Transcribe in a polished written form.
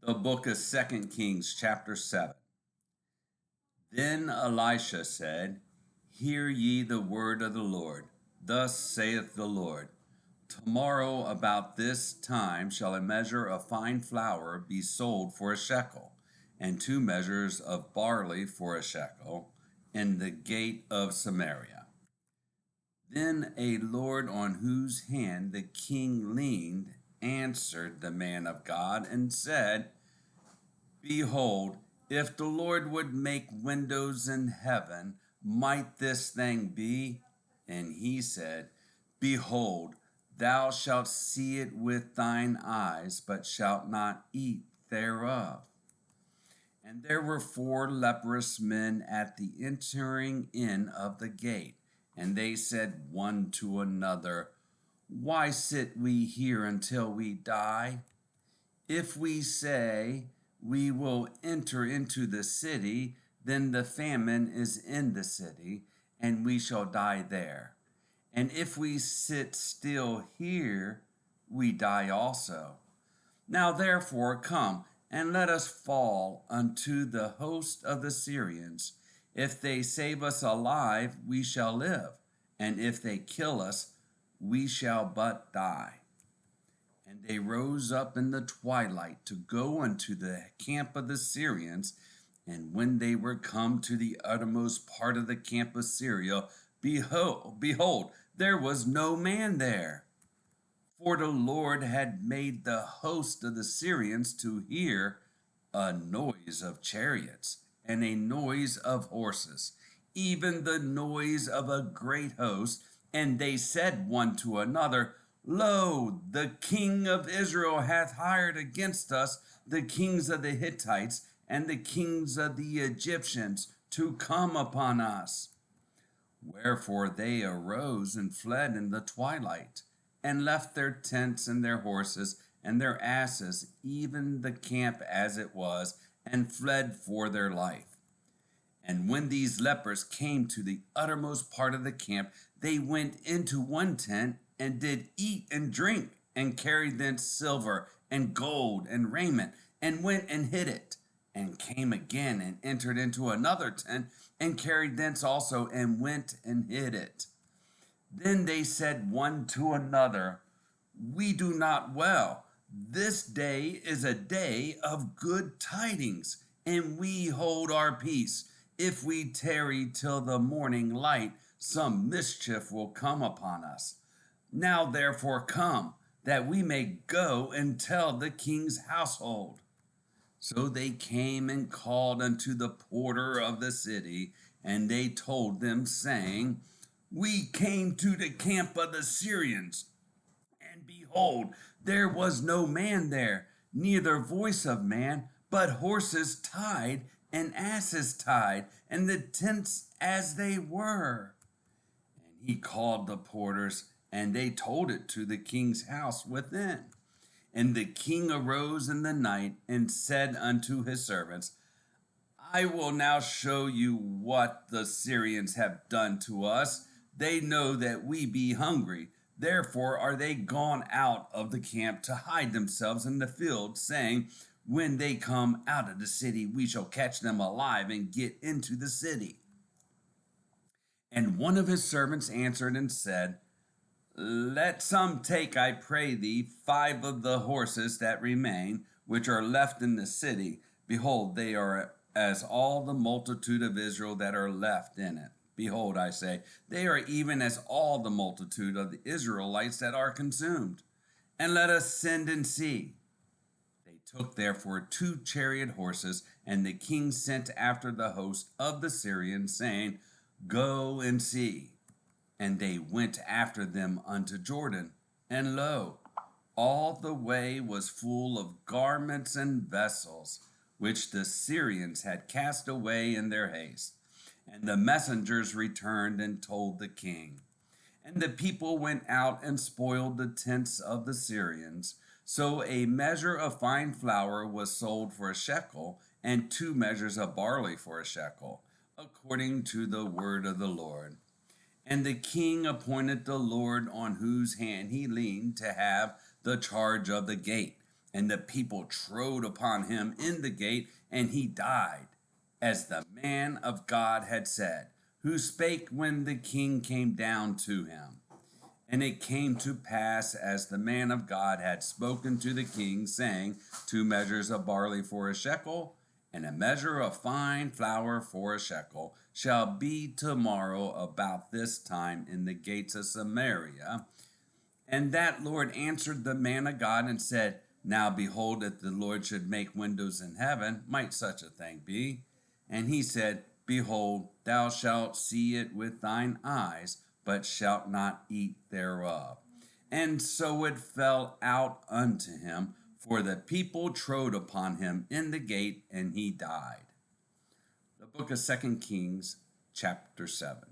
The book of Second Kings, chapter 7. Then Elisha said, Hear ye the word of the Lord. Thus saith the Lord, Tomorrow about this time shall a measure of fine flour be sold for a shekel, and 2 measures of barley for a shekel, in the gate of Samaria. Then a lord on whose hand the king leaned answered the man of God and said, Behold, if the Lord would make windows in heaven, might this thing be? And he said, Behold, thou shalt see it with thine eyes, but shalt not eat thereof. And there were 4 leprous men at the entering in of the gate, and they said one to another, Why sit we here until we die? If we say, We will enter into the city, then the famine is in the city, and we shall die there. And if we sit still here, we die also. Now therefore come, and let us fall unto the host of the Syrians. If they save us alive, we shall live, and if they kill us, we shall but die. And they rose up in the twilight to go unto the camp of the Syrians. And when they were come to the uttermost part of the camp of Syria, behold, there was no man there. For the Lord had made the host of the Syrians to hear a noise of chariots and a noise of horses, even the noise of a great host. And they said one to another, Lo, the king of Israel hath hired against us the kings of the Hittites and the kings of the Egyptians to come upon us. Wherefore they arose and fled in the twilight, and left their tents and their horses and their asses, even the camp as it was, and fled for their life. And when these lepers came to the uttermost part of the camp, they went into one tent, and did eat and drink, and carried thence silver and gold and raiment, and went and hid it, and came again and entered into another tent, and carried thence also, and went and hid it. Then they said one to another, We do not well. This day is a day of good tidings, and we hold our peace. If we tarry till the morning light, some mischief will come upon us. Now therefore come, that we may go and tell the king's household. So they came and called unto the porter of the city, and they told them, saying, We came to the camp of the Syrians, and behold, there was no man there, neither voice of man, but horses tied and asses tied, and the tents as they were. And he called the porters, and they told it to the king's house within. And the king arose in the night and said unto his servants, I will now show you what the Syrians have done to us. They know that we be hungry. Therefore are they gone out of the camp to hide themselves in the field, saying, When they come out of the city, we shall catch them alive and get into the city. And one of his servants answered and said, Let some take, I pray thee, 5 of the horses that remain, which are left in the city. Behold, they are as all the multitude of Israel that are left in it. Behold, I say, they are even as all the multitude of the Israelites that are consumed. And let us send and see. They took therefore 2 chariot horses, and the king sent after the host of the Syrians, saying, Go and see. And they went after them unto Jordan. And lo, all the way was full of garments and vessels, which the Syrians had cast away in their haste. And the messengers returned and told the king. And the people went out and spoiled the tents of the Syrians. So a measure of fine flour was sold for a shekel, and 2 measures of barley for a shekel, according to the word of the Lord. And the king appointed the Lord on whose hand he leaned to have the charge of the gate, And the people trode upon him in the gate, and he died, as the man of God had said, who spake when the king came down to him. And it came to pass, as the man of God had spoken to the king, saying, 2 measures of barley for a shekel, and a measure of fine flour for a shekel, shall be tomorrow about this time in the gates of Samaria. And that Lord answered the man of God and said, Now behold, if the Lord should make windows in heaven, might such a thing be? And he said, Behold, thou shalt see it with thine eyes, but shalt not eat thereof. And so it fell out unto him, for the people trode upon him in the gate, and he died. The book of 2 Kings, chapter 7.